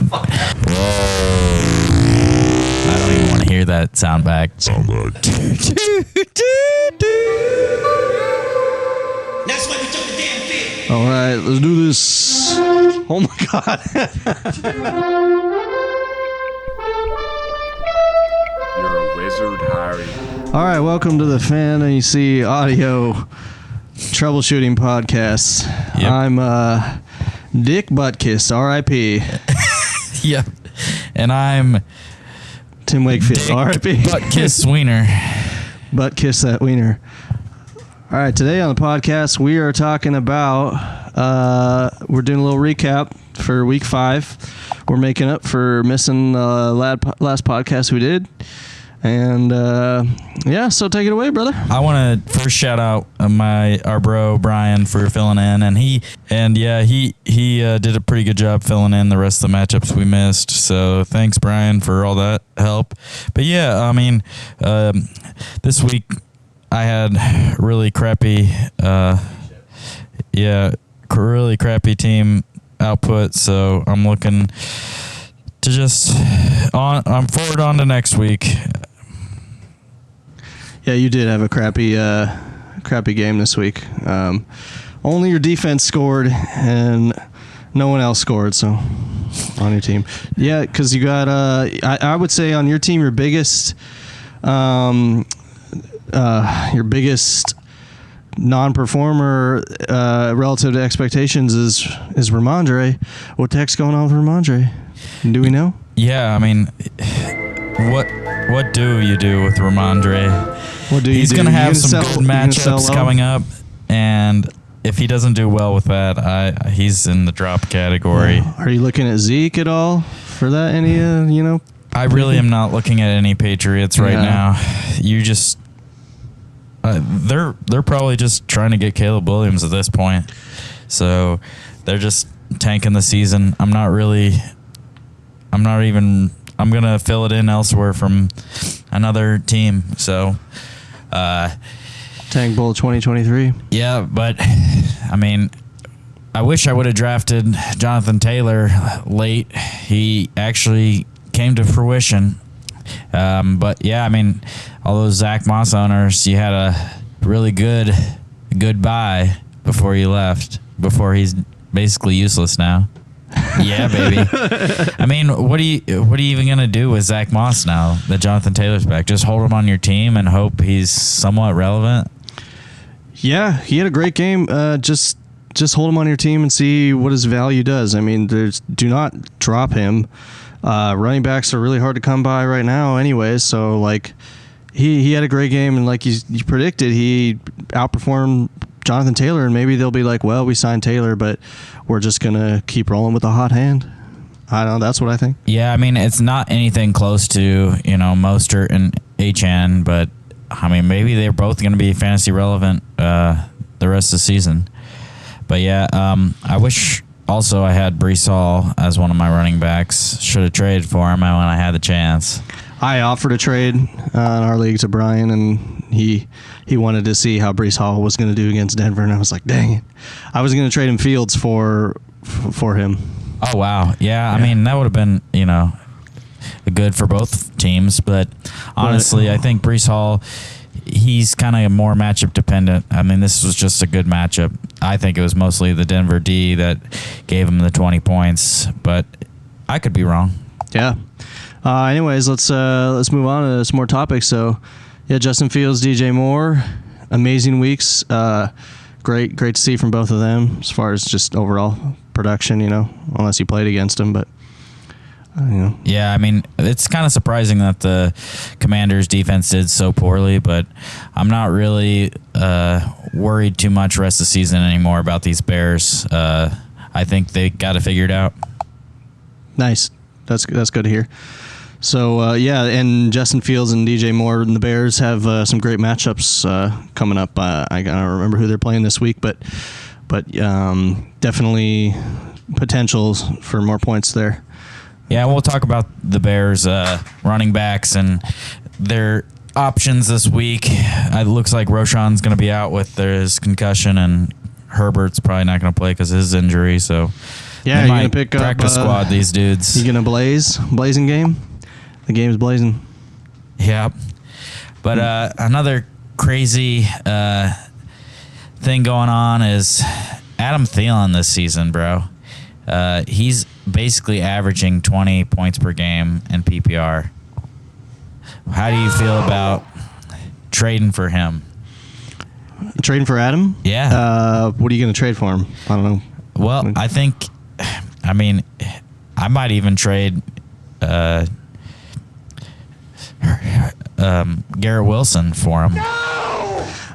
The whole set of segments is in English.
I don't even want to hear that sound back. That's why we took the damn field. All right, let's do this. Oh my God. You're a wizard, Harry. All right, welcome to the Fantasy Audio Troubleshooting Podcast. Yep. I'm Dick Buttkiss, R.I.P. Yep. And I'm Tim Wakefield, R.I.P. Buttkiss Wiener. Buttkiss that wiener. All right, today on the podcast, we are talking about, we're doing a little recap for week 5. We're making up for missing the last podcast we did. And, yeah, so take it away, brother. I want to first shout out our bro Brian for filling in, and he did a pretty good job filling in the rest of the matchups we missed. So thanks, Brian, for all that help. But yeah, I mean, this week I had really crappy team output. So I'm looking to I'm forward on to next week. Yeah, you did have a crappy game this week. Only your defense scored, and no one else scored. So on your team, yeah, because you got I would say on your team your biggest non-performer relative to expectations is Ramondre. What the heck's going on with Ramondre? Do we know? Yeah, I mean, what do you do with Ramondre? What do you He's do? going to have some good matchups coming up, and if he doesn't do well with that, he's in the drop category. Are you looking at Zeke at all for that? Any I really am not looking at any Patriots right now. You just they're probably just trying to get Caleb Williams at this point, so they're just tanking the season. I'm gonna fill it in elsewhere from another team. So, Tank Bowl 2023. Yeah, but I mean, I wish I would have drafted Jonathan Taylor late. He actually came to fruition. But yeah, I mean, all those Zach Moss owners, you had a really good buy before you left. Before he's basically useless now. Yeah, baby. I mean, what are you even gonna do with Zach Moss now that Jonathan Taylor's back? Just hold him on your team and hope he's somewhat relevant. Yeah, he had a great game. Just hold him on your team and see what his value does. I mean, do not drop him. Running backs are really hard to come by right now, anyways. So like, he had a great game, and like you predicted, he outperformed Jonathan Taylor, and maybe they'll be like, well, we signed Taylor, but we're just going to keep rolling with the hot hand. I don't know. That's what I think. Yeah, I mean, it's not anything close to, Mostert and HN, but, I mean, maybe they're both going to be fantasy relevant the rest of the season. But, yeah, I wish also I had Breece Hall as one of my running backs. Should have traded for him when I had the chance. I offered a trade in our league to Brian, and he wanted to see how Breece Hall was going to do against Denver, and I was like, dang it. I was going to trade him Fields for him. Oh, wow. Yeah, I mean, that would have been, good for both teams, but honestly, I think Breece Hall, he's kind of more matchup dependent. I mean, this was just a good matchup. I think it was mostly the Denver D that gave him the 20 points, but I could be wrong. Yeah. Anyways, let's move on to some more topics. So, yeah, Justin Fields, DJ Moore, amazing weeks. Great to see from both of them as far as just overall production. Unless you played against them, but Yeah, I mean, it's kind of surprising that the Commanders' defense did so poorly, but I'm not really worried too much rest of the season anymore about these Bears. I think they got to figure it out. Nice. That's good to hear. So, yeah, and Justin Fields and DJ Moore and the Bears have some great matchups coming up. I don't remember who they're playing this week, but definitely potentials for more points there. Yeah, we'll talk about the Bears running backs and their options this week. It looks like Roschon's going to be out with his concussion, and Herbert's probably not going to play because of his injury. So Yeah, they you're might gonna pick up practice squad these dudes. You gonna blazing game? The game's blazing. Yeah, but another crazy thing going on is Adam Thielen this season, bro. He's basically averaging 20 points per game in PPR. How do you feel about trading for him? Trading for Adam? Yeah. What are you going to trade for him? I don't know. Well, I mean, I might even trade Garrett Wilson for him.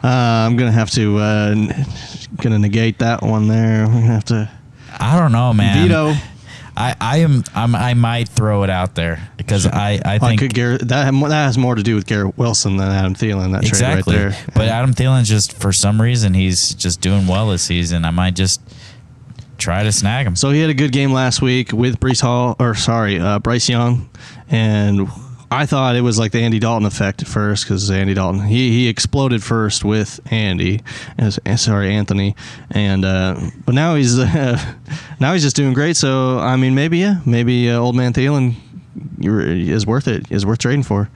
I'm going to have to negate that one there. We're going to have to. I don't know, man. Veto. I might throw it out there because I think that has more to do with Garrett Wilson than Adam Thielen. That exactly. trade right there. But Adam Thielen just for some reason he's just doing well this season. I might just try to snag him. So he had a good game last week with Bryce Young, and I thought it was like the Andy Dalton effect at first because Andy Dalton he exploded first with Anthony, and but now he's just doing great. So I mean maybe old man Thielen is worth it. Is worth trading for.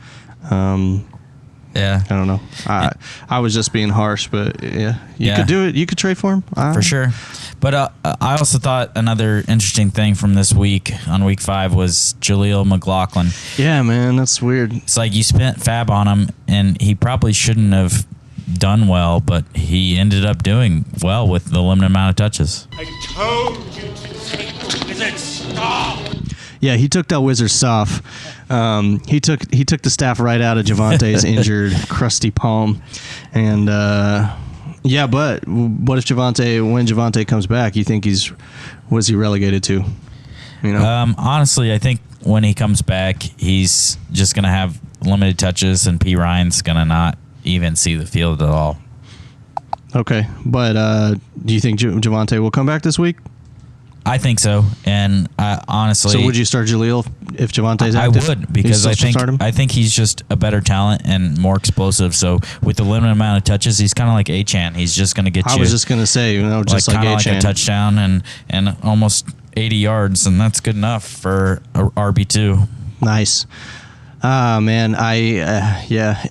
Yeah, I don't know. I was just being harsh, but yeah, you could do it. You could trade for him for sure. But I also thought another interesting thing from this week on week 5 was Jaleel McLaughlin. Yeah, man, that's weird. It's like you spent fab on him, and he probably shouldn't have done well, but he ended up doing well with the limited amount of touches. I told you to take the wizard staff. Yeah, he took that wizard staff. He took the staff right out of Javante's injured crusty palm, and yeah. But what if when Javante comes back, you think was he relegated to? You know, honestly, I think when he comes back, he's just gonna have limited touches, and P. Ryan's gonna not even see the field at all. Okay, but do you think Javante will come back this week? I think so, and honestly, so would you start Jaleel if Javante's active? I would because I think he's just a better talent and more explosive. So with the limited amount of touches, he's kind of like Achane. He's just going to get you. I was just going to say, just like Achane, like a touchdown and almost 80 yards, and that's good enough for a RB2. Nice. Man, yeah,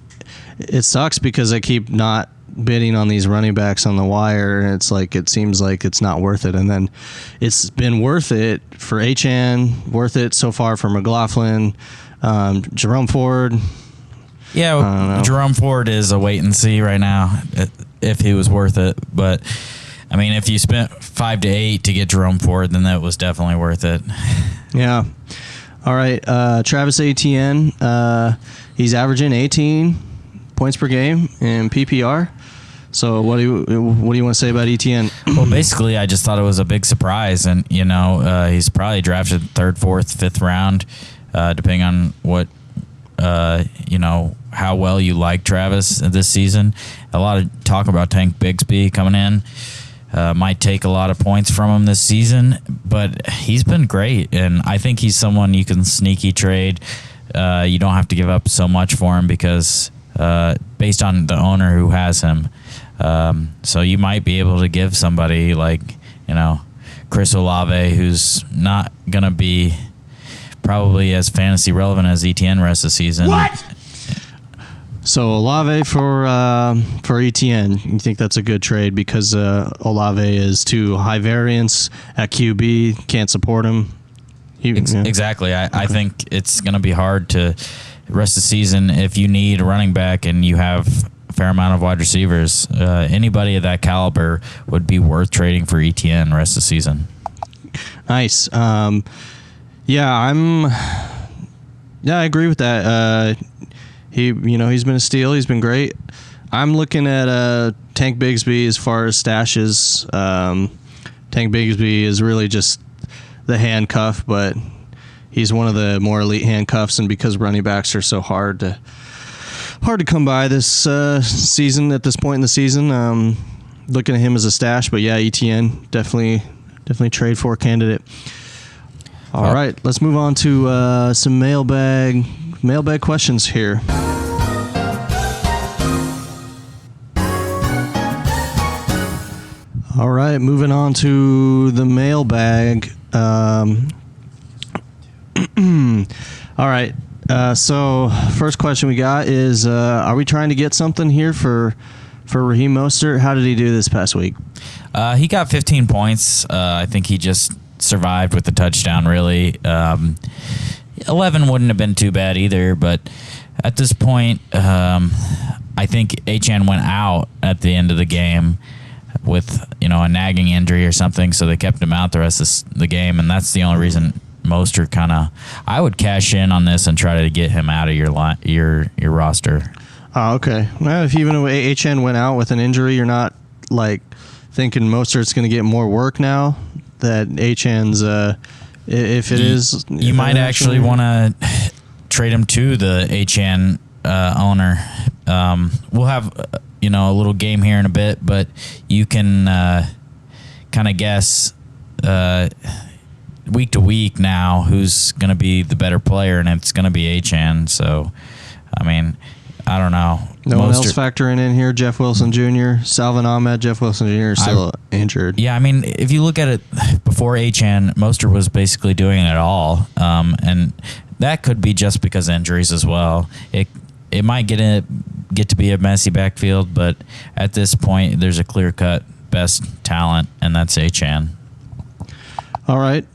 it sucks because I keep not bidding on these running backs on the wire, and it seems like it's not worth it, and then it's been worth it for Achane, worth it so far for McLaughlin, Jerome Ford. Yeah, Jerome Ford is a wait and see right now if he was worth it, but I mean if you spent 5 to 8 to get Jerome Ford, then that was definitely worth it. Yeah. All right, Travis Etienne, he's averaging 18 points per game in PPR. So what do you want to say about Etienne? Well, basically, I just thought it was a big surprise, and he's probably drafted 3rd, 4th, 5th round, depending on what how well you like Travis this season. A lot of talk about Tank Bigsby coming in. Might take a lot of points from him this season, but he's been great, and I think he's someone you can sneaky trade. You don't have to give up so much for him because based on the owner who has him. So you might be able to give somebody like, Chris Olave, who's not going to be probably as fantasy relevant as Etienne rest of the season. What? So Olave for Etienne, you think that's a good trade because Olave is too high variance at QB, can't support him? Exactly. I think it's going to be hard to rest of the season if you need a running back and you have a fair amount of wide receivers. Anybody of that caliber would be worth trading for Etienne rest of the season. Nice. I agree with that. He's been a steal. He's been great. I'm looking at Tank Bigsby as far as stashes. Tank Bigsby is really just the handcuff, but he's one of the more elite handcuffs, and because running backs are so hard to come by this season at this point in the season, looking at him as a stash. But yeah, Etienne definitely trade for candidate. All right, let's move on to some mailbag questions here. All right, moving on to the mailbag. All right. So first question we got is, are we trying to get something here for Raheem Mostert? How did he do this past week? He got 15 points. I think he just survived with the touchdown, really. 11 wouldn't have been too bad either, but at this point, I think Achane went out at the end of the game with, a nagging injury or something, so they kept him out the rest of the game, and that's the only reason Mostert I would cash in on this and try to get him out of your roster. Oh, okay. Well, if even Achane went out with an injury, you're not like thinking Mostert's going to get more work now that Achane's, if it is. You might actually want to trade him to the Achane owner. We'll have a little game here in a bit, but you can kind of guess week to week now who's going to be the better player, and it's going to be Achane. So, I mean, I don't know. No one else factoring in here. Jeff Wilson Jr., Salvin Ahmed. Jeff Wilson Jr. is still injured. Yeah, I mean, if you look at it before Achane, Mostert was basically doing it all, and that could be just because of injuries as well. It might get to be a messy backfield, but at this point, there's a clear-cut best talent, and that's Achane. All right.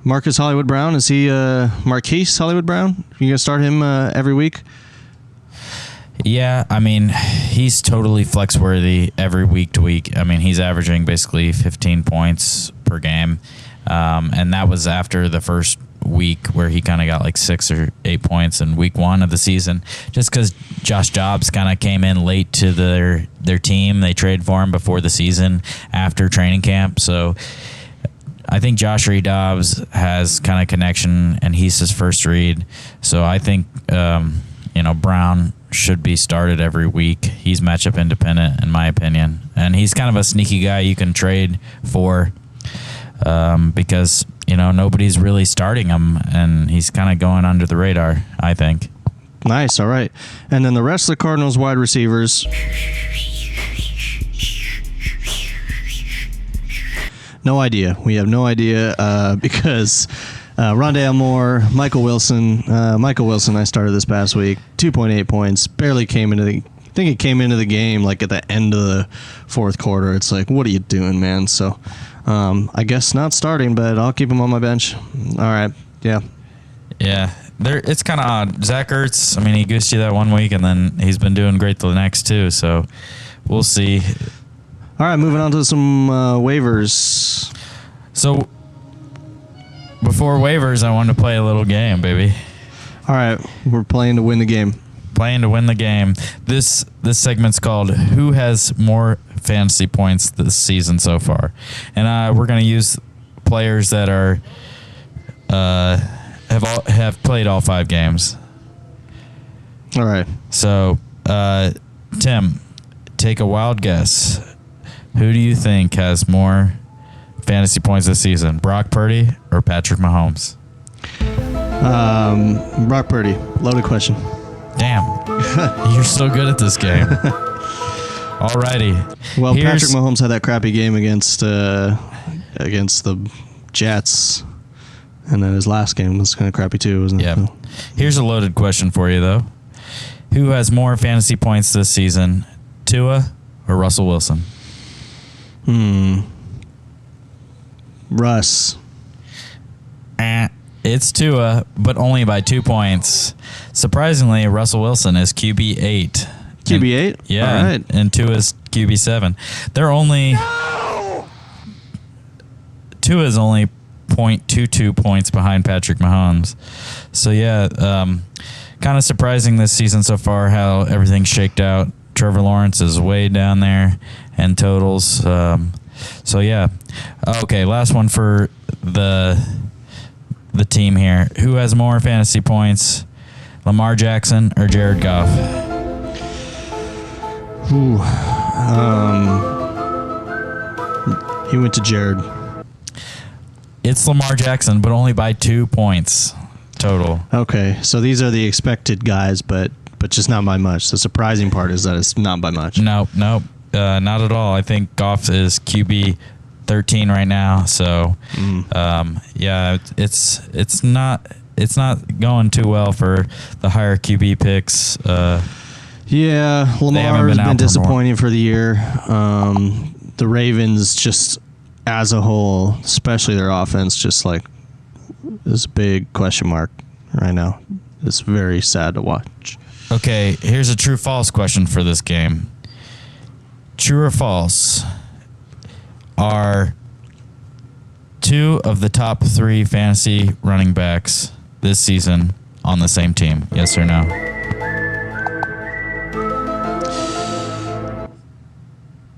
Marcus Hollywood Brown, is he Marquise Hollywood Brown? You going to start him every week? Yeah, I mean, he's totally flex-worthy every week to week. I mean, he's averaging basically 15 points per game, and that was after the first week where he kind of got like 6 or 8 points in week 1 of the season, just because Josh Dobbs kind of came in late to their team. They traded for him before the season after training camp, so I think Josh Reed Dobbs has kind of connection, and he's his first read. So I think Brown should be started every week. He's matchup independent, in my opinion, and he's kind of a sneaky guy you can trade for because nobody's really starting him, and he's kind of going under the radar, I think. Nice. All right, and then the rest of the Cardinals wide receivers. No idea. We have no idea because Rondale Moore, Michael Wilson. I started this past week. 2.8 points. Barely came into I think he came into the game like at the end of the fourth quarter. It's like, what are you doing, man? So I guess not starting, but I'll keep him on my bench. All right. Yeah. Yeah. It's kind of odd. Zach Ertz, I mean, he goosed you that one week, and then he's been doing great the next two. So we'll see. All right, moving on to some waivers. So, before waivers, I wanted to play a little game, baby. All right, we're playing to win the game. Playing to win the game. This segment's called "Who Has More Fantasy Points This Season So Far," and we're going to use players that are have played all 5 games. All right. So, Tim, take a wild guess. Who do you think has more fantasy points this season, Brock Purdy or Patrick Mahomes? Brock Purdy. Loaded question. Damn. You're so good at this game. Alrighty. Well, Patrick Mahomes had that crappy game against the Jets, and then his last game was kind of crappy too, wasn't it? Yeah. Here's a loaded question for you, though. Who has more fantasy points this season, Tua or Russell Wilson? Russ. It's Tua, but only by 2 points. Surprisingly, Russell Wilson is QB8. QB8? Yeah. All right. And Tua's QB7. They're only... Tua's only 0.22 points behind Patrick Mahomes. So, yeah, kind of surprising this season so far how everything's shaked out. Trevor Lawrence is way down there in totals. So, yeah. Okay, last one for the team here. Who has more fantasy points, Lamar Jackson or Jared Goff? He went to Jared. It's Lamar Jackson, but only by 2 points total. Okay, so these are the expected guys, but just not by much. The surprising part is that it's not by much. Nope, not at all. I think Goff is QB 13 right now. So, yeah, it's not going too well for the higher QB picks. Yeah, Lamar has been disappointing for the year. The Ravens, just as a whole, especially their offense, just like is a big question mark right now. It's very sad to watch. Okay, here's a true-false question for this game. True or false? Are 2 of the top 3 fantasy running backs this season on the same team? Yes or no?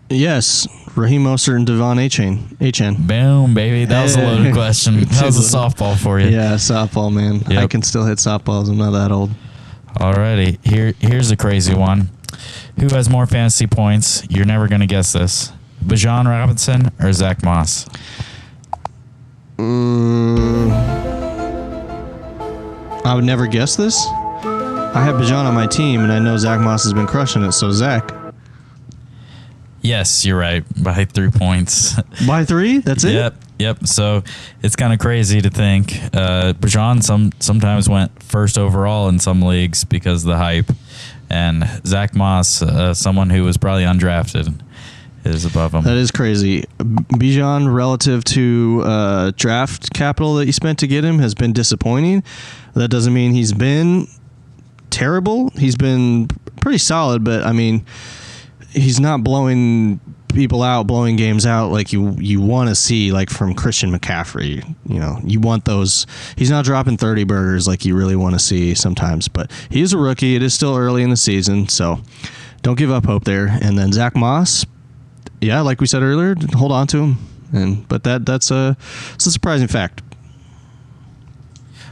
Yes, Raheem Mostert and Devon Achane. Boom, baby. That was a loaded question. That was a softball for you. Yeah, softball, man. Yep. I can still hit softballs. I'm not that old. Alrighty, here's a crazy one. Who has more fantasy points? You're never going to guess this. Bijan Robinson or Zach Moss? I would never guess this. I have Bijan on my team, and I know Zach Moss has been crushing it, so Zach. Yes, you're right. By 3 points. By 3? That's it? Yep. So it's kind of crazy to think. Bijan sometimes went first overall in some leagues because of the hype. And Zach Moss, someone who was probably undrafted, is above him. That is crazy. Bijan, relative to draft capital that you spent to get him, has been disappointing. That doesn't mean he's been terrible. He's been pretty solid, but I mean, he's not blowing people out, blowing games out like you want to see, like from Christian McCaffrey. You know, you want those. He's not dropping 30 burgers like you really want to see sometimes, but he is a rookie. It is still early in the season, so don't give up hope there. And then Zach Moss, yeah, like we said earlier, hold on to him. But that's a surprising fact.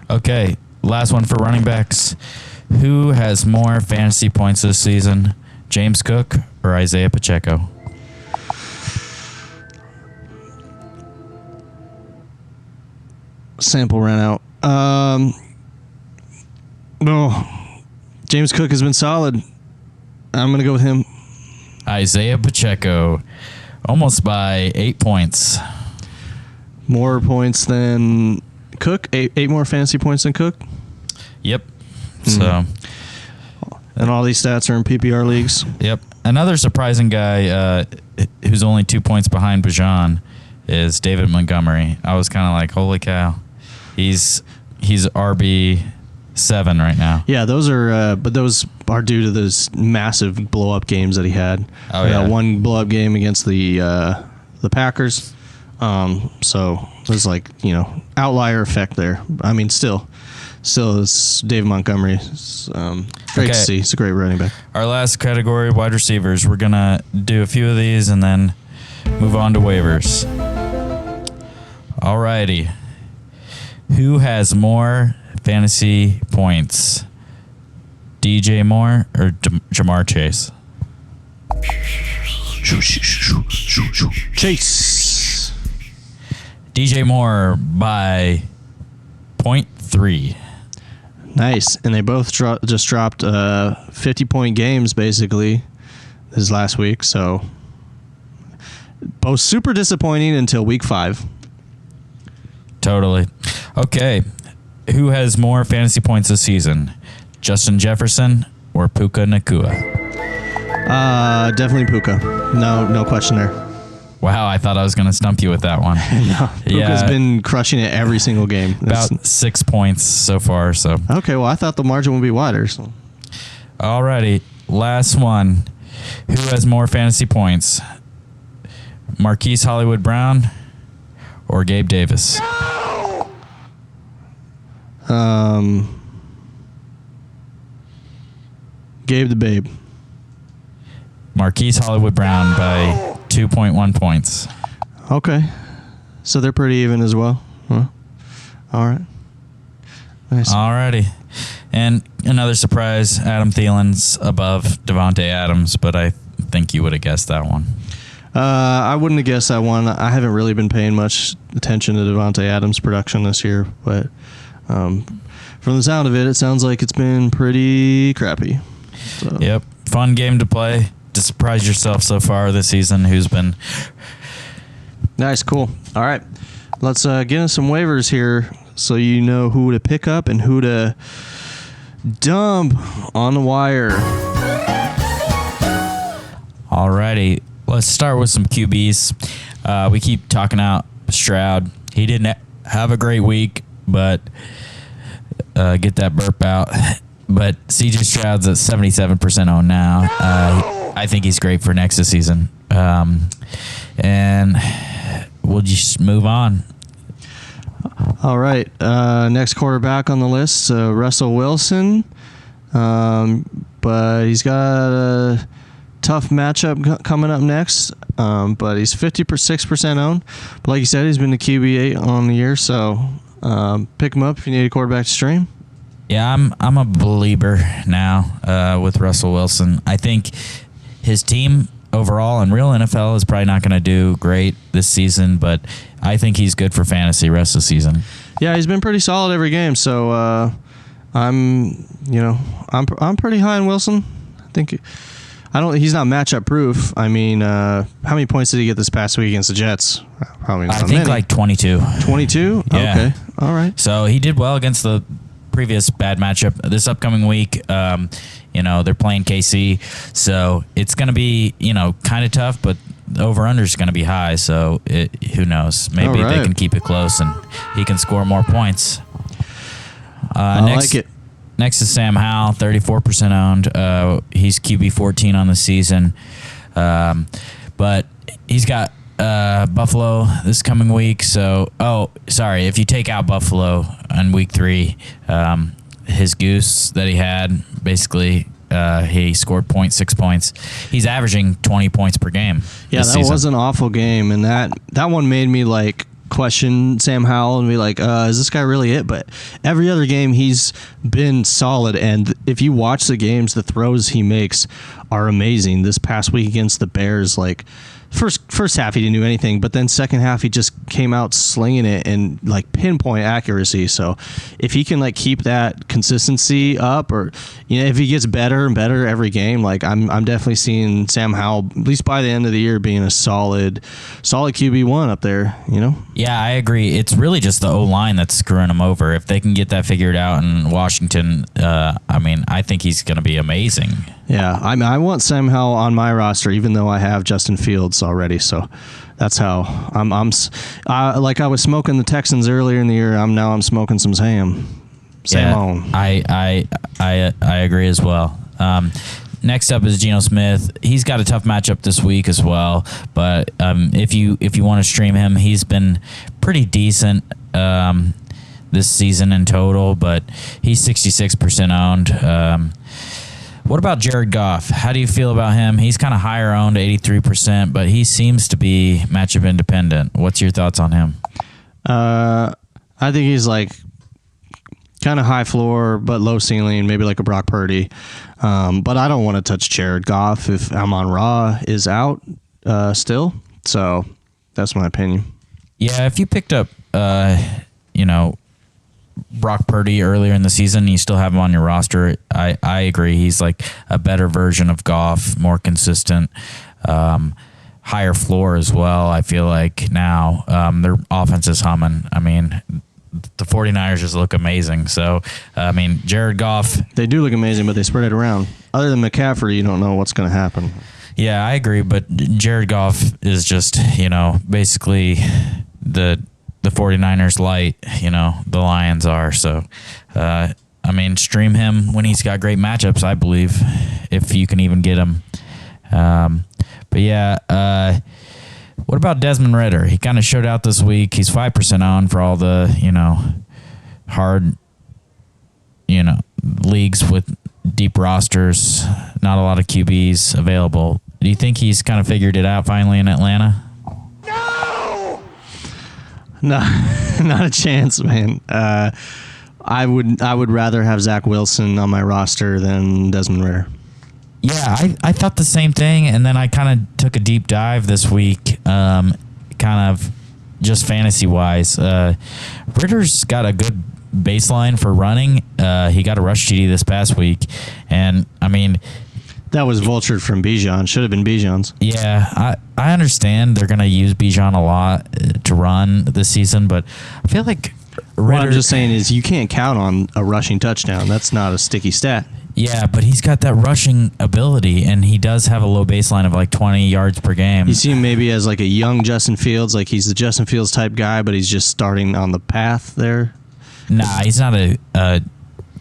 Okay, last one for running backs. Who has more fantasy points this season, James Cook or Isaiah Pacheco? Sample ran out. James Cook has been solid. I'm going to go with him. Isaiah Pacheco, almost by 8 points. More points than Cook? Eight more fantasy points than Cook? Yep. So, and all these stats are in PPR leagues? Yep. Another surprising guy who's only 2 points behind Bijan is David Montgomery. I was kind of like, holy cow. He's RB7 right now. Yeah, those are due to those massive blow up games that he had. Oh yeah, one blow up game against the Packers. So there's like, outlier effect there. I mean, still, it's David Montgomery. It's great to see. It's a great running back. Our last category, wide receivers. We're gonna do a few of these and then move on to waivers. Alrighty. Who has more fantasy points? DJ Moore or Jamar Chase? Chase. DJ Moore by 0.3. Nice. And they both just dropped 50-point games basically this last week. So both super disappointing until week 5. Totally. Okay. Who has more fantasy points this season? Justin Jefferson or Puka Nacua? Definitely Puka. No question there. Wow, I thought I was going to stump you with that one. No, Puka's been crushing it every single game. About 6 points so far. So okay, well, I thought the margin would be wider. So. Alrighty, last one. Who has more fantasy points? Marquise Hollywood Brown or Gabe Davis? Gabe the Babe. Marquise Hollywood Brown by 2.1 points. Okay. So they're pretty even as well. Huh? All right. Nice. Alrighty. And another surprise, Adam Thielen's above Devontae Adams, but I think you would have guessed that one. I wouldn't have guessed that one. I haven't really been paying much attention to Devontae Adams' production this year, but from the sound of it, it sounds like it's been pretty crappy. So. Yep. Fun game to play. To surprise yourself so far this season, who's been Nice, cool. All right, let's get into some waivers here, so you know who to pick up and who to dump on the wire. Alrighty, let's start with some QBs. We keep talking out Stroud. He didn't have a great week, but get that burp out. But CJ Stroud's at 77% owned now. I think he's great for next season. And we'll just move on. All right, next quarterback on the list, Russell Wilson. But he's got a tough matchup coming up next. But he's 56% owned. But like you said, he's been the QB8 on the year, so pick him up if you need a quarterback to stream. Yeah, I'm a believer now with Russell Wilson. I think his team overall in real NFL is probably not going to do great this season, but I think he's good for fantasy rest of the season. Yeah, he's been pretty solid every game. So I'm pretty high on Wilson. I think he's not matchup proof. I mean, how many points did he get this past week against the Jets? Probably not I think many. like 22. 22? Yeah. Okay. All right. So he did well against the previous bad matchup. This upcoming week, they're playing KC, so it's going to be, kind of tough, but the over-under is going to be high, so who knows? Maybe they can keep it close and he can score more points. I like it. Next is Sam Howell, 34% owned. He's QB 14 on the season, but he's got Buffalo this coming week. So, if you take out Buffalo on week 3, his goose that he had, basically, he scored 0.6 points. He's averaging 20 points per game. Yeah, that was an awful game, and that one made me question Sam Howell and be like, is this guy really it? But every other game he's been solid, and if you watch the games, the throws he makes are amazing. This past week against the Bears, first half he didn't do anything, but then second half he just came out slinging it and pinpoint accuracy. So if he can keep that consistency up, or if he gets better and better every game, I'm definitely seeing Sam Howell, at least by the end of the year, being a solid QB1 up there. Yeah, I agree. It's really just the O-line that's screwing him over. If they can get that figured out in Washington, I think he's going to be amazing. Yeah, I want Sam Howell on my roster, even though I have Justin Fields already. So that's how I'm I was smoking the Texans earlier in the year. I'm smoking some Sam. I agree as well. Next up is Geno Smith. He's got a tough matchup this week as well. But if you want to stream him, he's been pretty decent this season in total. But he's 66% owned. What about Jared Goff? How do you feel about him? He's kind of higher owned, 83%, but he seems to be matchup independent. What's your thoughts on him? I think he's kind of high floor, but low ceiling, maybe like a Brock Purdy. But I don't want to touch Jared Goff if Amon-Ra is out still. So that's my opinion. Yeah, if you picked up, Brock Purdy earlier in the season, you still have him on your roster. I agree. He's a better version of Goff, more consistent, higher floor as well. I feel like now their offense is humming. The 49ers just look amazing. So, Jared Goff. They do look amazing, but they spread it around. Other than McCaffrey, you don't know what's going to happen. Yeah, I agree. But Jared Goff is just, basically the 49ers light, the Lions are. So, stream him when he's got great matchups, I believe, if you can even get him. What about Desmond Ridder? He kind of showed out this week. He's 5% on for all the, hard, leagues with deep rosters, not a lot of QBs available. Do you think he's kind of figured it out finally in Atlanta? No, not a chance, man. I would rather have Zach Wilson on my roster than Desmond Ridder. Yeah, I thought the same thing, and then I kind of took a deep dive this week, kind of just fantasy-wise. Ritter's got a good baseline for running. He got a rush TD this past week, and, That was vultured from Bijan. Should have been Bijan's. Yeah, I understand they're going to use Bijan a lot to run this season, but I feel like What I'm just saying is you can't count on a rushing touchdown. That's not a sticky stat. Yeah, but he's got that rushing ability, and he does have a low baseline of like 20 yards per game. You see him maybe as like a young Justin Fields, like he's the Justin Fields type guy, but he's just starting on the path there. Nah, he's not a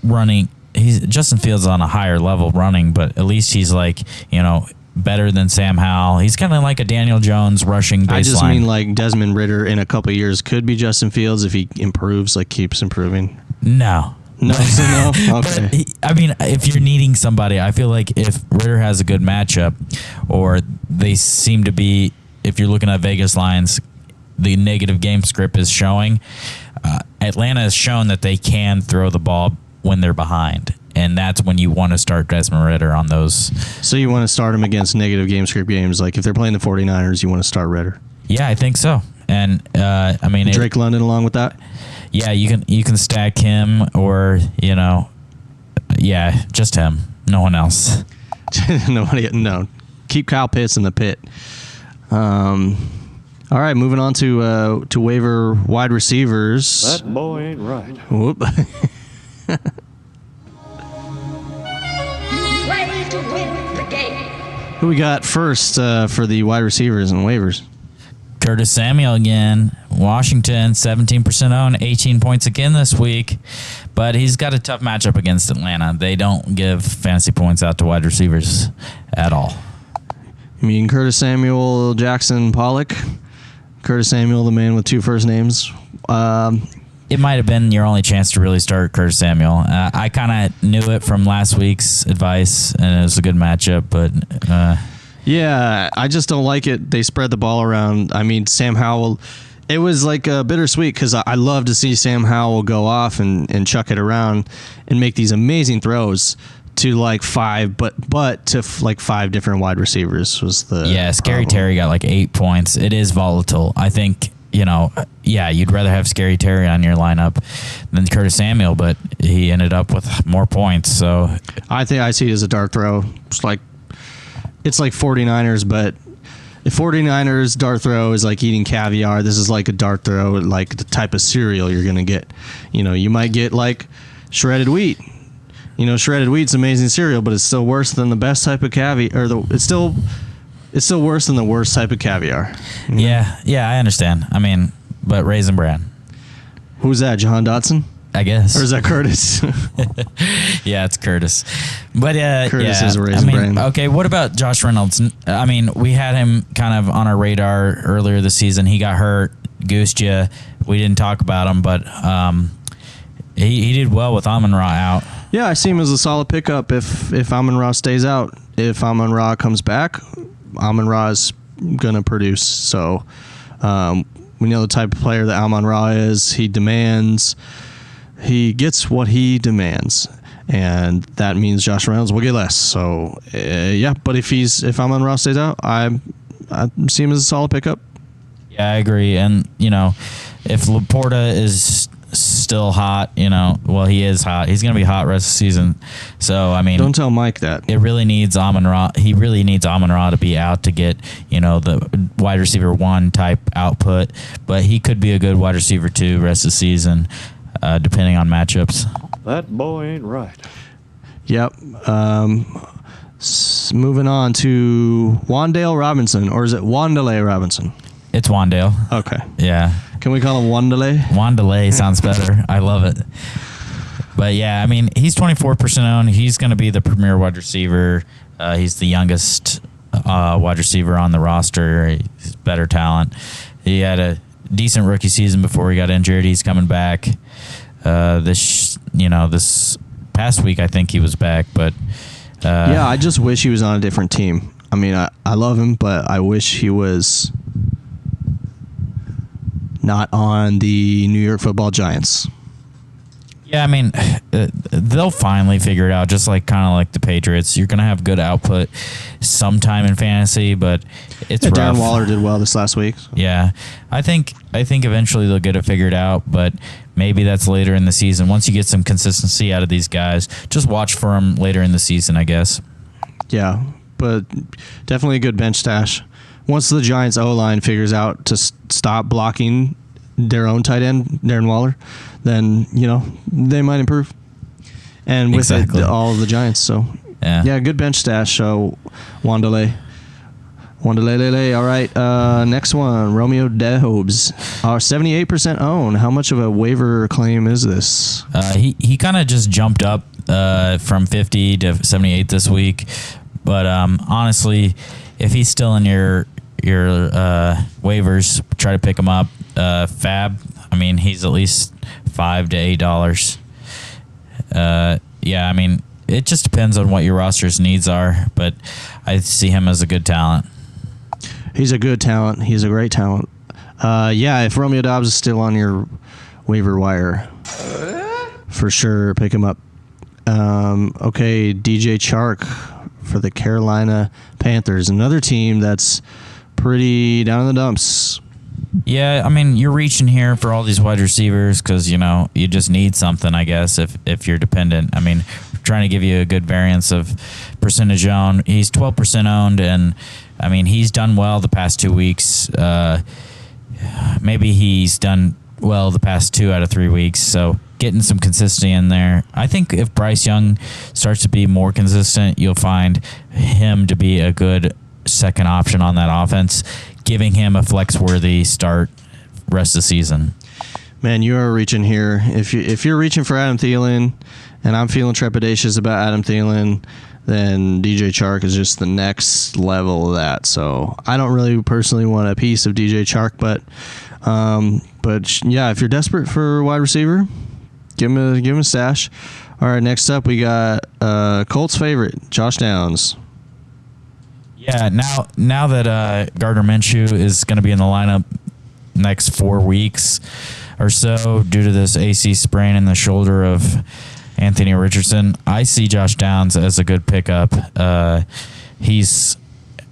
running. Justin Fields on a higher level running, but at least he's like, better than Sam Howell. He's kind of like a Daniel Jones rushing baseline. I just mean like Desmond Ridder in a couple of years could be Justin Fields if he improves, like keeps improving. No. No, so no? Okay. But, if you're needing somebody, I feel like if Ridder has a good matchup, or they seem to be, if you're looking at Vegas lines, the negative game script is showing. Atlanta has shown that they can throw the ball when they're behind, and that's when you want to start Desmond Ridder on those. So you want to start him against negative game script games, like if they're playing the 49ers, you want to start Ridder. Yeah, I think so. And Drake London along with that. Yeah, you can stack him, or just him, no one else. No. Keep Kyle Pitts in the pit. All right, moving on to waiver wide receivers. That boy ain't right. Whoop. Play to win the game. Who we got first for the wide receivers and waivers? Curtis Samuel again. Washington, 17% owned, 18 points again this week. But he's got a tough matchup against Atlanta. They don't give fantasy points out to wide receivers at all. You mean Curtis Samuel, Jackson Pollock? Curtis Samuel, the man with two first names. It might have been your only chance to really start Curtis Samuel. I kind of knew it from last week's advice, and it was a good matchup, but... Yeah, I just don't like it. They spread the ball around. I mean, Sam Howell, it was like bittersweet because I love to see Sam Howell go off and chuck it around and make these amazing throws to like five, but to like five different wide receivers was the Scary problem. Terry got like 8 points. It is volatile. I think, you'd rather have Scary Terry on your lineup than Curtis Samuel, but he ended up with more points. So I think I see it as a dart throw. It's like 49ers, but if 49ers dart throw is like eating caviar, this is like a dart throw, like the type of cereal you're going to get. You might get like shredded wheat. Shredded wheat's amazing cereal, but it's still worse than the best type of caviar. It's still worse than the worst type of caviar. Yeah, I understand. I mean, but Raisin Bran. Who's that, Jahan Dotson? I guess. Or is that Curtis? Yeah, it's Curtis. But Curtis is a Raisin Bran. Okay, what about Josh Reynolds? I mean, we had him kind of on our radar earlier this season. He got hurt, goosed you. We didn't talk about him, but he did well with Amon-Ra out. Yeah, I see him as a solid pickup if Amon-Ra stays out. If Amon-Ra comes back, Amon-Ra is going to produce. So we know the type of player that Amon-Ra is. He gets what he demands, and that means Josh Reynolds will get less. So, but if Amon-Ra stays out, I see him as a solid pickup. Yeah, I agree. And, if Laporta is still hot, he is hot. He's going to be hot rest of the season. So, I mean... Don't tell Mike that. It really needs Amon-Ra. He really needs Amon-Ra to be out to get, the wide receiver 1 type output. But he could be a good wide receiver 2 rest of the season. Depending on matchups. That boy ain't right. Yep. Moving on to Wan'Dale Robinson, or is it Wan'Dale Robinson? It's Wandale. Okay. Yeah. Can we call him Wan'Dale? Wan'Dale sounds better. I love it. But yeah, I mean, he's 24% owned. He's going to be the premier wide receiver. He's the youngest wide receiver on the roster. He's better talent. He had a decent rookie season before he got injured. He's coming back. This past week I think he was back, but I just wish he was on a different team. I mean, I love him, but I wish he was not on the New York Football Giants. Yeah, I mean, they'll finally figure it out, just like kind of like the Patriots. You're going to have good output sometime in fantasy, but it's rough. Darren Waller did well this last week. Yeah, I think eventually they'll get it figured out, but maybe that's later in the season. Once you get some consistency out of these guys, just watch for them later in the season, I guess. Yeah, but definitely a good bench stash. Once the Giants O-line figures out to stop blocking their own tight end, Darren Waller, then, they might improve. And with Exactly. all of the Giants. So, Yeah. good bench stash. So, Wanderlei. All right, next one, Romeo Doubs. Our 78% own. How much of a waiver claim is this? He kind of just jumped up from 50 to 78 this week. But honestly, if he's still in your waivers, try to pick him up. Fab, I mean, he's at least $5 to $8. Yeah, I mean, it just depends on what your roster's needs are, but I see him as a good talent. He's a good talent. He's a great talent. If Romeo Doubs is still on your waiver wire, for sure, pick him up. DJ Chark for the Carolina Panthers, another team that's pretty down in the dumps. Yeah, I mean, you're reaching here for all these wide receivers because, you just need something, I guess, if you're dependent. I mean, trying to give you a good variance of percentage owned. He's 12% owned, and, I mean, he's done well the past 2 weeks. Maybe he's done well the past 2 out of 3 weeks, so getting some consistency in there. I think if Bryce Young starts to be more consistent, you'll find him to be a good second option on that offense, giving him a flex-worthy start rest of the season. Man, you are reaching here. If you're reaching for Adam Thielen, and I'm feeling trepidatious about Adam Thielen, then DJ Chark is just the next level of that. So I don't really personally want a piece of DJ Chark, but if you're desperate for a wide receiver, give him a stash. All right, next up we got Colts favorite, Josh Downs. Yeah, now that Gardner Minshew is going to be in the lineup next 4 weeks or so due to this AC sprain in the shoulder of Anthony Richardson, I see Josh Downs as a good pickup. He's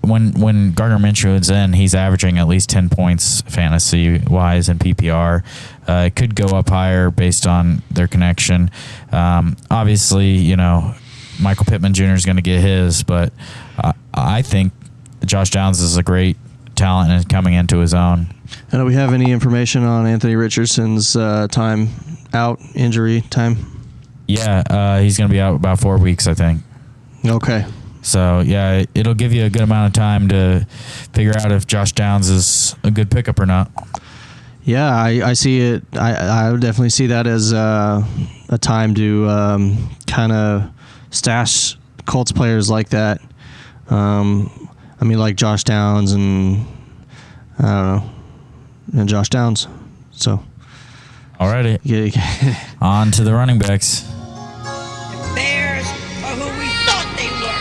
when Gardner Minshew is in, he's averaging at least 10 points fantasy wise in PPR. It could go up higher based on their connection. Obviously, Michael Pittman Jr. is going to get his, but I think Josh Downs is a great talent and coming into his own. Do we have any information on Anthony Richardson's time out, injury time? Yeah, he's going to be out about 4 weeks, I think. Okay. So, yeah, it'll give you a good amount of time to figure out if Josh Downs is a good pickup or not. Yeah, I see it. I would definitely see that as a time to kind of stash Colts players like that. Like Josh Downs and I don't know, and Josh Downs. So, alrighty, on to the running backs. The Bears are who we thought they were.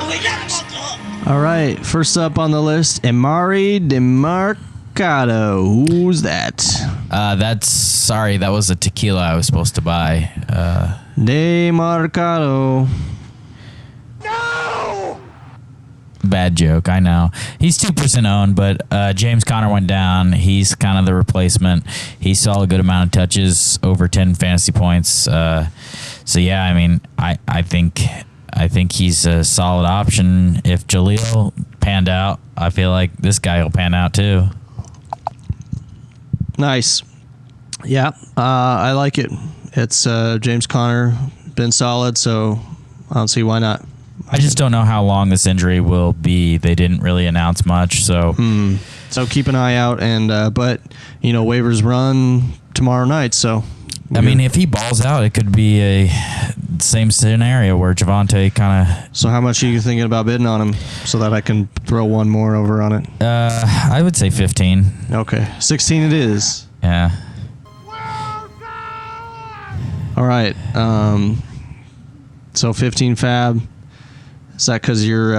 We got them. All right, first up on the list, Emari DeMarcado. Who's that? That was a tequila I was supposed to buy. DeMarcado. Bad joke, I know. He's 2% owned, but James Conner went down. He's kind of the replacement. He saw a good amount of touches, over 10 fantasy points. So yeah, I mean, I think he's a solid option. If Jaleel panned out, I feel like this guy will pan out too. Nice. Yeah, I like it. It's James Conner, been solid, so I don't see why not. I just don't know how long this injury will be. They didn't really announce much, so So keep an eye out, and but waivers run tomorrow night. So I mean, if he balls out, it could be a same scenario where Javonte kind of. So how much are you thinking about bidding on him, so that I can throw one more over on it? I would say 15. Okay, 16 it is. Yeah. All right. So 15 fab. Is that because you're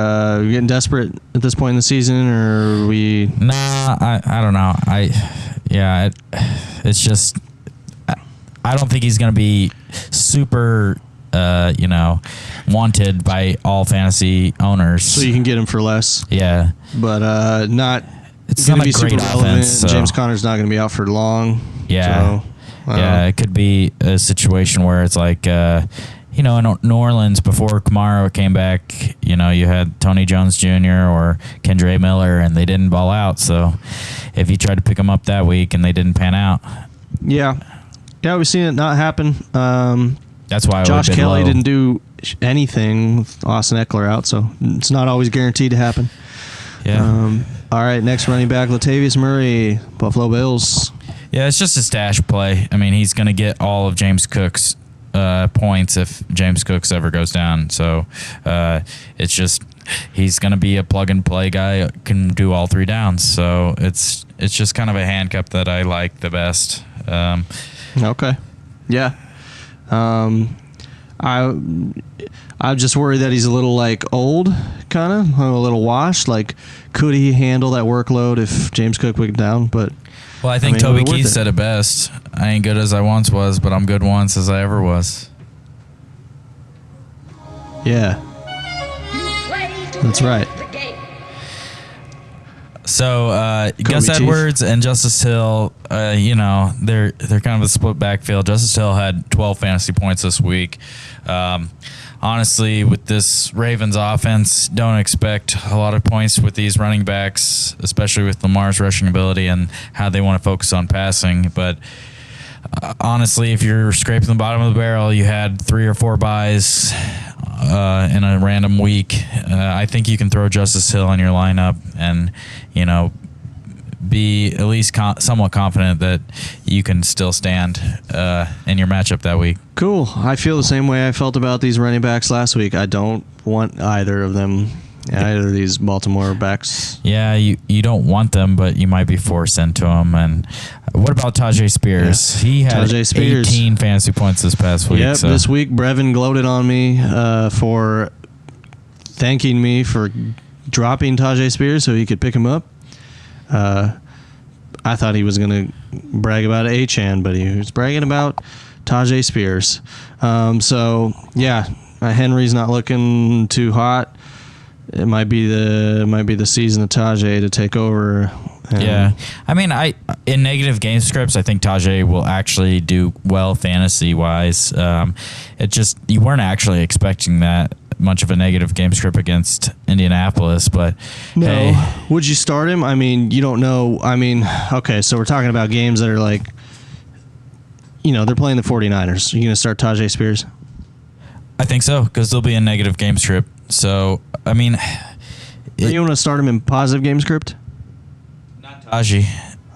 getting desperate at this point in the season, or are we? Nah, I don't know. It's just I don't think he's going to be super, wanted by all fantasy owners. So you can get him for less. Yeah, but not. It's going not to a be great super relevant. offense. So. James Conner's not going to be out for long. Yeah, So, it could be a situation where it's like. in New Orleans before Kamara came back, you had Tony Jones Jr. or Kendre Miller, and they didn't ball out. So if you tried to pick them up that week and they didn't pan out. Yeah, we've seen it not happen. That's why Josh Kelly low. didn't do anything with Austin Eckler out, so it's not always guaranteed to happen. Yeah. All right, next running back, Latavius Murray, Buffalo Bills. Yeah, it's just a stash play. I mean, he's going to get all of James Cook's points if James Cooks ever goes down. So it's just he's going to be a plug-and-play guy, can do all 3 downs. So it's just kind of a handcuff that I like the best. Okay. Yeah. I'm just worried that he's a little old, kind of a little washed. Could he handle that workload if James Cook went down? But well, I think Toby Keith said it best. I ain't good as I once was, but I'm good once as I ever was. Yeah, that's right. So Gus Edwards and Justice Hill, they're kind of a split backfield. Justice Hill had 12 fantasy points this week. Honestly, with this Ravens offense, don't expect a lot of points with these running backs, especially with Lamar's rushing ability and how they want to focus on passing. But honestly, if you're scraping the bottom of the barrel, you had 3 or 4 buys in a random week. I think you can throw Justice Hill in your lineup and, be at least somewhat confident that you can still stand in your matchup that week. Cool. I feel the same way I felt about these running backs last week. I don't want either of them, either of these Baltimore backs. Yeah, you don't want them, but you might be forced into them. And what about Tajay Spears? Yeah. He had 18 fantasy points this past week. Yep, so. This week Brevin gloated on me for thanking me for dropping Tajay Spears so he could pick him up. I thought he was going to brag about Achane, but he was bragging about Tajay Spears. So yeah, Henry's not looking too hot. It might be the season of Tajay to take over. Yeah, I mean, in negative game scripts, I think Tajay will actually do well fantasy wise. It just you weren't actually expecting that much of a negative game script against Indianapolis, but no. Hey, would you start him? I mean, you don't know. I mean, okay, so we're talking about games that are they're playing the 49ers. Are you going to start Tajay Spears? I think so, because they'll be a negative game script. So, I mean, you want to start him in positive game script? Not Tajay.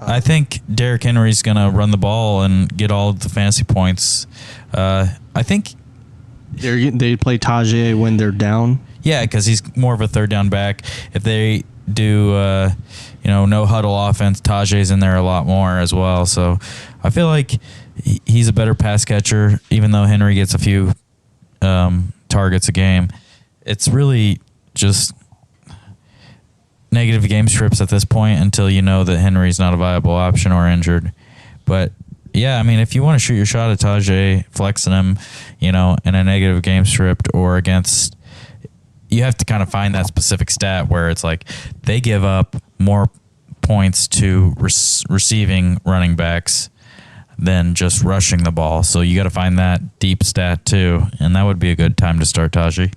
I think Derrick Henry's going to run the ball and get all of the fantasy points. I think they play Tajay when they're down. Yeah, because he's more of a third down back. If they do, no huddle offense, Tajay's in there a lot more as well. So I feel like he's a better pass catcher, even though Henry gets a few targets a game. It's really just negative game scripts at this point until you know that Henry's not a viable option or injured. But yeah, I mean, if you want to shoot your shot at Tajay, flexing him, in a negative game script or against, you have to kind of find that specific stat where it's like they give up more points to receiving running backs than just rushing the ball. So you got to find that deep stat too, and that would be a good time to start Tajay.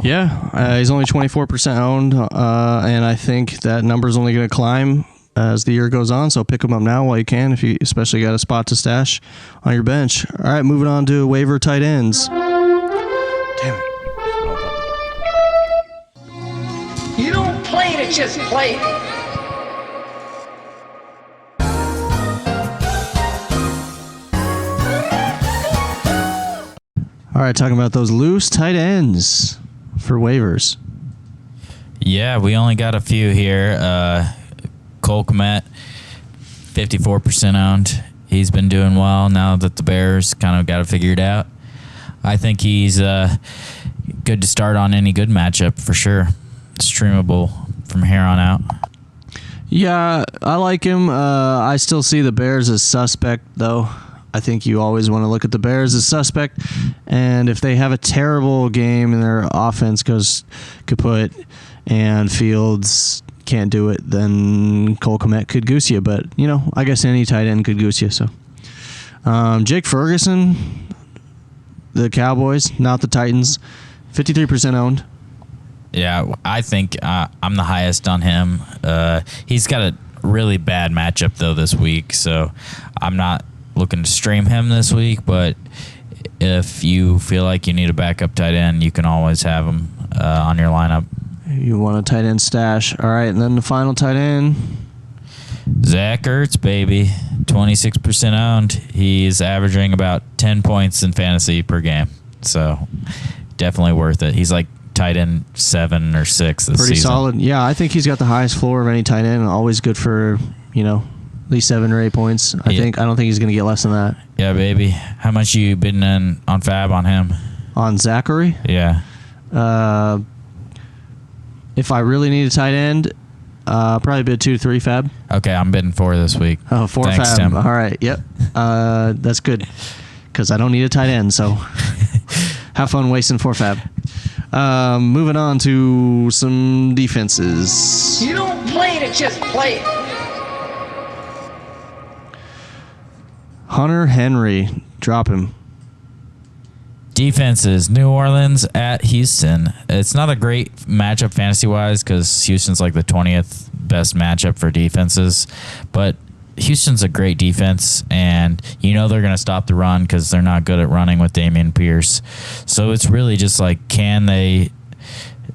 Yeah, he's only 24% owned, and I think that number is only going to climb as the year goes on, so pick them up now while you can, if you especially got a spot to stash on your bench. All right, moving on to waiver tight ends. Damn it. You don't play to just play. All right, talking about those loose tight ends for waivers. Yeah, we only got a few here. Cole Kmet, 54% owned. He's been doing well now that the Bears kind of got it figured out. I think he's good to start on any good matchup for sure. Streamable from here on out. Yeah, I like him. I still see the Bears as suspect, though. I think you always want to look at the Bears as suspect. And if they have a terrible game and their offense goes kaput and Fields can't do it, then Cole Kmet could goose you. But, I guess any tight end could goose you. So, Jake Ferguson, the Cowboys, not the Titans. 53% owned. Yeah, I think I'm the highest on him. He's got a really bad matchup, though, this week, so I'm not looking to stream him this week, but if you feel like you need a backup tight end, you can always have him on your lineup. You want a tight end stash. All right, and then the final tight end. Zach Ertz, baby. 26% owned. He's averaging about 10 points in fantasy per game, so definitely worth it. He's like tight end 7 or 6 this Pretty season. solid. Yeah, I think he's got the highest floor of any tight end. Always good for, at least 7 or 8 points. I don't think he's going to get less than that. Yeah, baby. How much you bidding in on Fab on him? On Zachary? Yeah. If I really need a tight end, probably bid 2 to 3 Fab. Okay, I'm bidding 4 this week. Oh, 4 Thanks, Fab. Tim. All right. Yep. That's good because I don't need a tight end. So have fun wasting 4 Fab. Moving on to some defenses. You don't play to just play it. Hunter Henry. Drop him. Defenses, New Orleans at Houston. It's not a great matchup fantasy-wise because Houston's like the 20th best matchup for defenses, but Houston's a great defense, and they're going to stop the run because they're not good at running with Dameon Pierce. So it's really just like, can they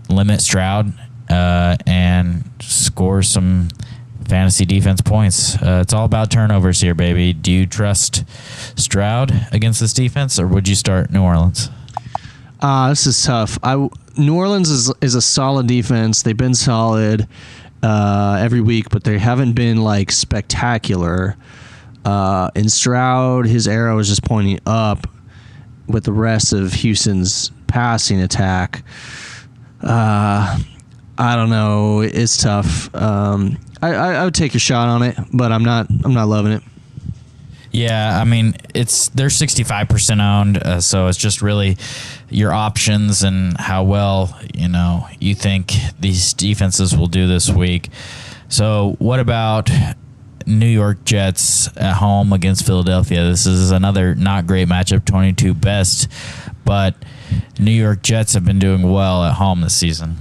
limit Stroud and score some fantasy defense points? It's all about turnovers here, baby. Do you trust Stroud against this defense, or would you start New Orleans? This is tough. New Orleans is a solid defense. They've been solid every week, but they haven't been like spectacular. And Stroud, his arrow is just pointing up with the rest of Houston's passing attack. I don't know. It's tough. I would take a shot on it, but I'm not loving it. Yeah, I mean, they're 65% owned, so it's just really your options and how well you think these defenses will do this week. So what about New York Jets at home against Philadelphia? This is another not great matchup, 22 best, but New York Jets have been doing well at home this season.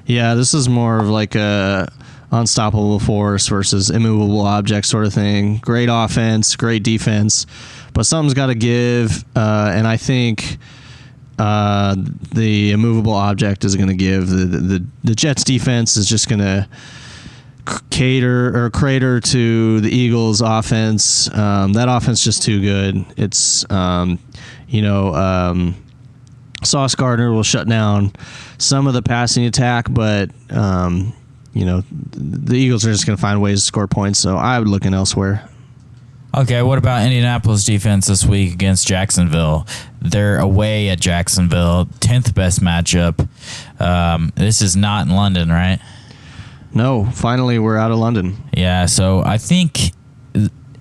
Yeah, this is more of like a unstoppable force versus immovable object sort of thing. Great offense, great defense, but something's got to give, and I think the immovable object is going to give. The Jets defense is just going to crater to the Eagles offense. That offense is just too good. It's Sauce Gardner will shut down some of the passing attack, but the Eagles are just going to find ways to score points, so I would look in elsewhere. Okay, what about Indianapolis defense this week against Jacksonville? They're away at Jacksonville, 10th best matchup. This is not in London, right? No, finally we're out of London. Yeah, so I think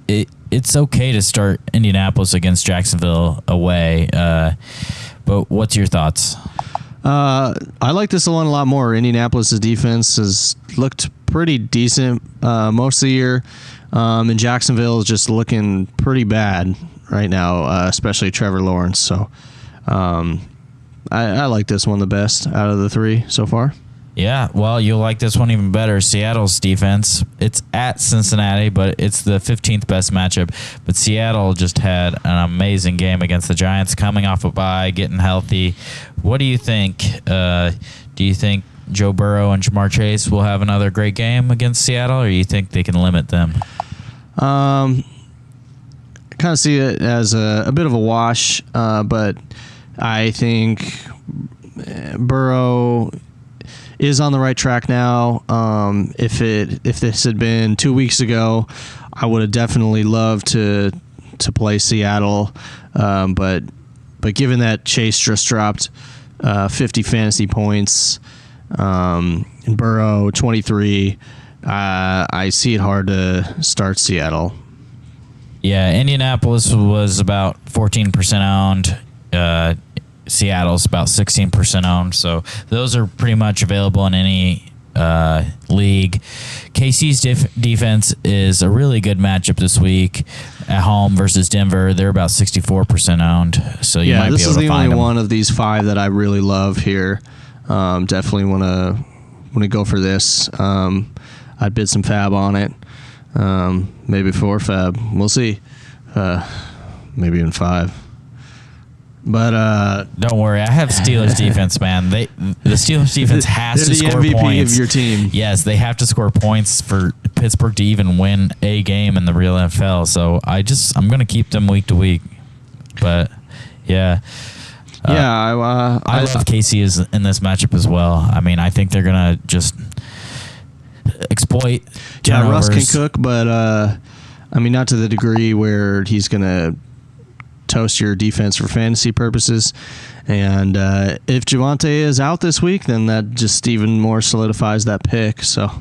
it's okay to start Indianapolis against Jacksonville away, but what's your thoughts? I like this one a lot more. Indianapolis' defense has looked pretty decent most of the year, and Jacksonville is just looking pretty bad right now, especially Trevor Lawrence. So I like this one the best out of the 3 so far. Yeah, well, you'll like this one even better. Seattle's defense, it's at Cincinnati, but it's the 15th best matchup. But Seattle just had an amazing game against the Giants, coming off a bye, getting healthy. What do you think? Do you think Joe Burrow and Jamar Chase will have another great game against Seattle, or do you think they can limit them? I kind of see it as a bit of a wash, but I think Burrow is on the right track now. If this had been 2 weeks ago, I would have definitely loved to play Seattle. But given that Chase just dropped 50 fantasy points, and Burrow 23, I see it hard to start Seattle. Yeah, Indianapolis was about 14% owned. Seattle's about 16% owned, so those are pretty much available in any league. KC's defense is a really good matchup this week at home versus Denver. They're about 64% owned, so you might be able to find them. This is the only one of these 5 that I really love here. Definitely want to go for this. I'd bid some fab on it. Maybe 4 fab. We'll see. Maybe even 5. But don't worry, I have Steelers defense, man. The Steelers defense has to score MVP points of your team. Yes, they have to score points for Pittsburgh to even win a game in the real NFL. So I'm going to keep them week to week. But yeah, I love KC is in this matchup as well. I mean, I think they're going to just exploit turnovers. Yeah, Russ can cook, but I mean, not to the degree where he's going to toast your defense for fantasy purposes. And if Javonte is out this week, then that just even more solidifies that pick. So,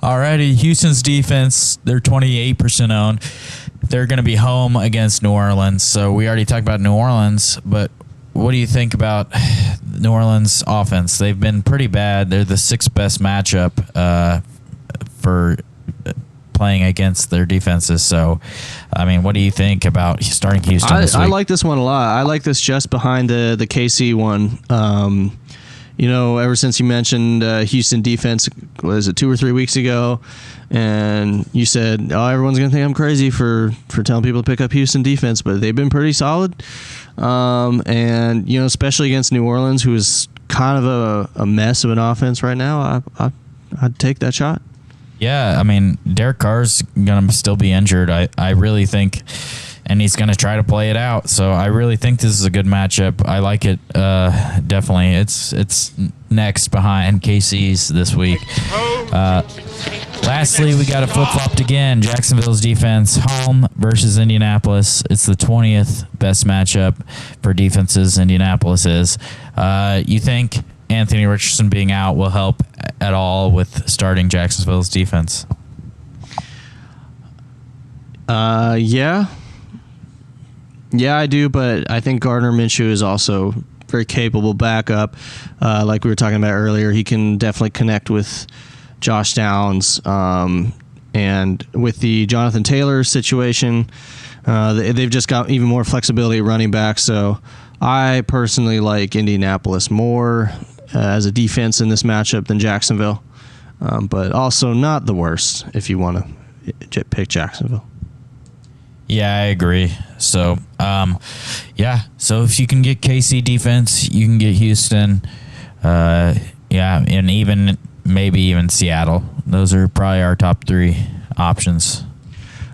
alrighty, Houston's defense, they're 28% owned. They're going to be home against New Orleans. So we already talked about New Orleans, but what do you think about New Orleans offense? They've been pretty bad. They're the 6th best matchup for playing against their defenses. So, I mean, what do you think about starting Houston this week? I like this one a lot. I like this just behind the KC one. Ever since you mentioned Houston defense, was it 2 or 3 weeks ago, and you said, "Oh, everyone's gonna think I'm crazy for telling people to pick up Houston defense," but they've been pretty solid. And especially against New Orleans, who is kind of a mess of an offense right now, I'd take that shot. Yeah, I mean, Derek Carr's going to still be injured. I really think, and he's going to try to play it out. So I really think this is a good matchup. I like it, definitely. It's next behind KC's this week. Lastly, we got a flip-flopped again. Jacksonville's defense, home versus Indianapolis. It's the 20th best matchup for defenses Indianapolis is. You think Anthony Richardson being out will help at all with starting Jacksonville's defense? Yeah, I do, but I think Gardner Minshew is also very capable backup. Like we were talking about earlier, he can definitely connect with Josh Downs, and with the Jonathan Taylor situation, they've just got even more flexibility at running back. So I personally like Indianapolis more as a defense in this matchup than Jacksonville, but also not the worst if you want to pick Jacksonville. Yeah, I agree. So, so if you can get KC defense, you can get Houston, and maybe even Seattle. Those are probably our top 3 options.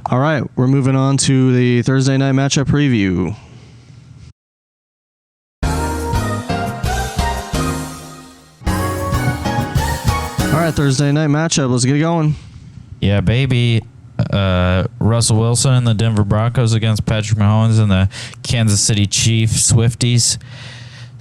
All right, we're moving on to the Thursday night matchup preview. All right, Thursday night matchup. Let's get it going. Yeah, baby. Russell Wilson and the Denver Broncos against Patrick Mahomes and the Kansas City Chiefs Swifties.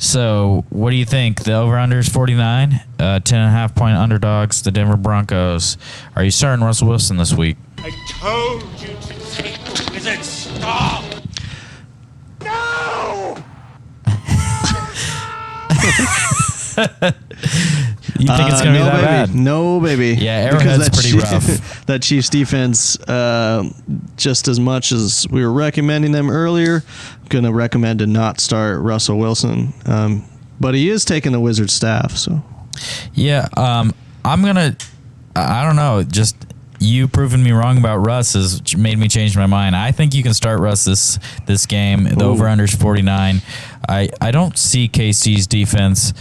So, what do you think? The over-under is 49, 10.5-point underdogs, the Denver Broncos. Are you starting Russell Wilson this week? I told you to take the wizard. Stop! No! You think it's going to be that bad? No, baby. Yeah, Arrowhead's pretty rough. That Chiefs defense, just as much as we were recommending them earlier, I'm going to recommend to not start Russell Wilson. But he is taking the Wizards staff, so. Yeah, I'm going to, I don't know, just you proving me wrong about Russ has made me change my mind. I think you can start Russ this game. The over-under is 49. I don't see KC's defense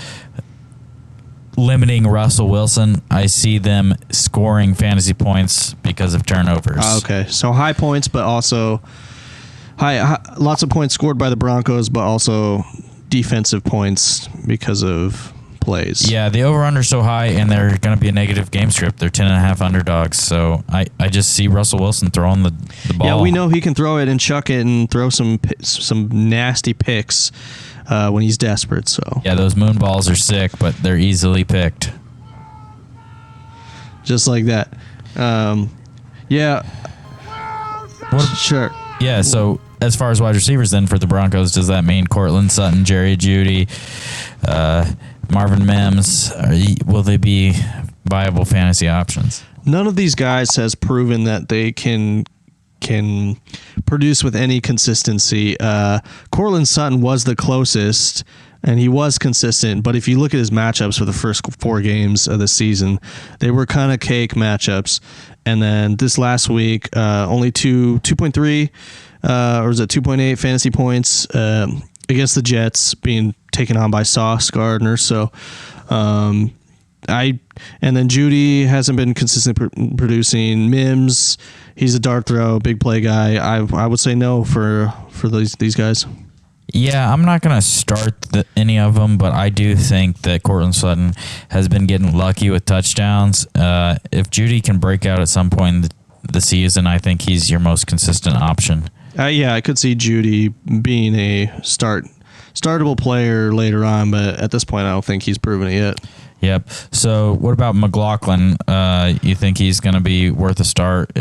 limiting Russell Wilson. I see them scoring fantasy points because of turnovers. Okay, so high points, but also lots of points scored by the Broncos, but also defensive points because of plays. Yeah, the over-under is so high, and they're going to be a negative game script. They're 10.5 underdogs, so I just see Russell Wilson throwing the ball. Yeah, we know he can throw it and chuck it and throw some nasty picks when he's desperate. So yeah, those moon balls are sick, but they're easily picked. Just like that. Yeah. Sure. Yeah, so as far as wide receivers then for the Broncos, does that mean Cortland Sutton, Jerry Jeudy, Marvin Mims, will they be viable fantasy options? None of these guys has proven that they can produce with any consistency. Cortland Sutton was the closest, and he was consistent. But if you look at his matchups for the first 4 games of the season, they were kind of cake matchups. And then this last week, only 2.3 or was it 2.8 fantasy points against the Jets, being taken on by Sauce Gardner. So and then Judy hasn't been consistently producing. Mims, he's a dart throw, big play guy. I would say no for these guys. Yeah, I'm not going to start any of them, but I do think that Cortland Sutton has been getting lucky with touchdowns. If Judy can break out at some point in the season, I think he's your most consistent option. Yeah, I could see Judy being a startable player later on, but at this point, I don't think he's proven it yet. Yep. So what about McLaughlin? You think he's going to be worth a start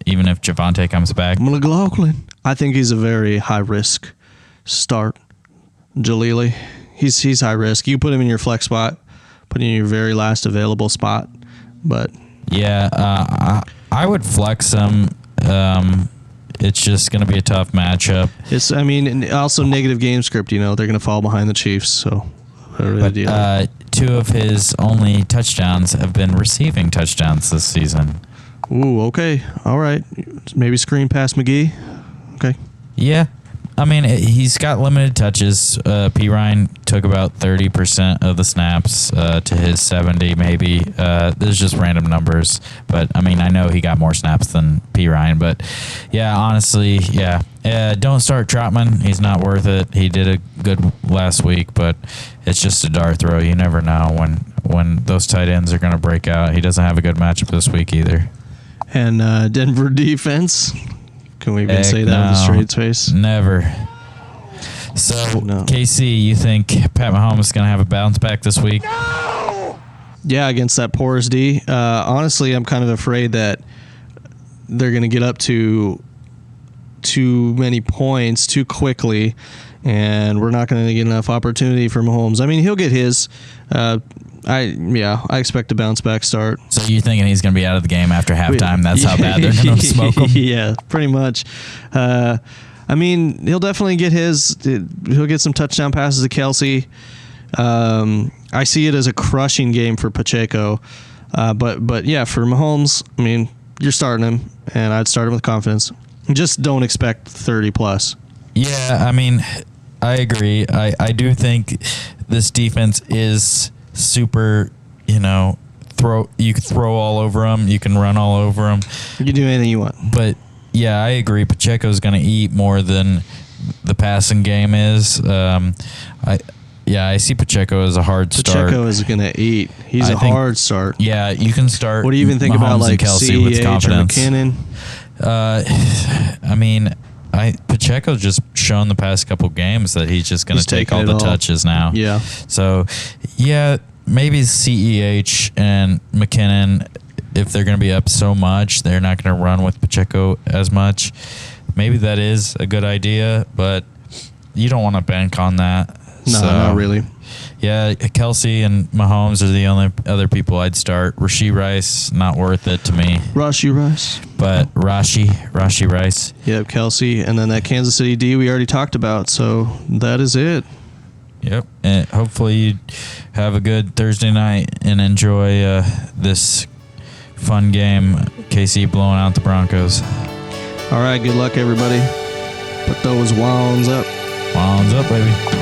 even if Javonte comes back? McLaughlin, I think he's a very high risk start. Jalili, he's high risk. You put him in your flex spot, put him in your very last available spot. But yeah, I would flex him. It's just going to be a tough matchup. And also negative game script. They're going to fall behind the Chiefs. So, but 2 of his only touchdowns have been receiving touchdowns this season. Ooh, okay, all right. Maybe screen pass McGee. Okay. Yeah. I mean, he's got limited touches. P. Ryan took about 30% of the snaps to his 70, maybe. There's just random numbers. But, I mean, I know he got more snaps than P. Ryan. But, yeah, honestly, yeah. Don't start Trotman. He's not worth it. He did a good last week, but it's just a dart throw. You never know when those tight ends are going to break out. He doesn't have a good matchup this week either. And Denver defense. Can we even say that with a straight face? Never. So, No. KC, you think Pat Mahomes is going to have a bounce back this week? No! Yeah, against that porous D. Honestly, I'm kind of afraid that they're going to get up to too many points too quickly, and we're not going to get enough opportunity for Mahomes. I mean, he'll get his. I expect a bounce back start. So you're thinking he's going to be out of the game after halftime? That's how bad they're going to smoke him? Yeah, pretty much. I mean, he'll definitely get his. He'll get some touchdown passes to Kelsey. I see it as a crushing game for Pacheco. But yeah, for Mahomes, I mean, you're starting him, and I'd start him with confidence. Just don't expect 30 plus. Yeah, I mean, I agree. I do think this defense is super, you can throw all over them. You can run all over them. You can do anything you want. But, yeah, I agree. Pacheco's going to eat more than the passing game is. I see Pacheco as a hard start. Pacheco is going to eat. He's a hard start. Yeah, you can start. What do you even think Mahomes about like Kelsey CEH with confidence? or McKinnon? I mean, Pacheco's just shown the past couple games that he's just going to take all the touches now. Yeah. So, yeah, maybe CEH and McKinnon, if they're going to be up so much, they're not going to run with Pacheco as much. Maybe that is a good idea, but you don't want to bank on that. No, not really. Yeah, Kelsey and Mahomes are the only other people I'd start. Rashee Rice, not worth it to me. Rashee Rice. But Rashee Rice. Yep, Kelsey. And then that Kansas City D we already talked about. So that is it. Yep. And hopefully you have a good Thursday night and enjoy this fun game. KC blowing out the Broncos. All right, good luck, everybody. Put those wands up. Wands up, baby.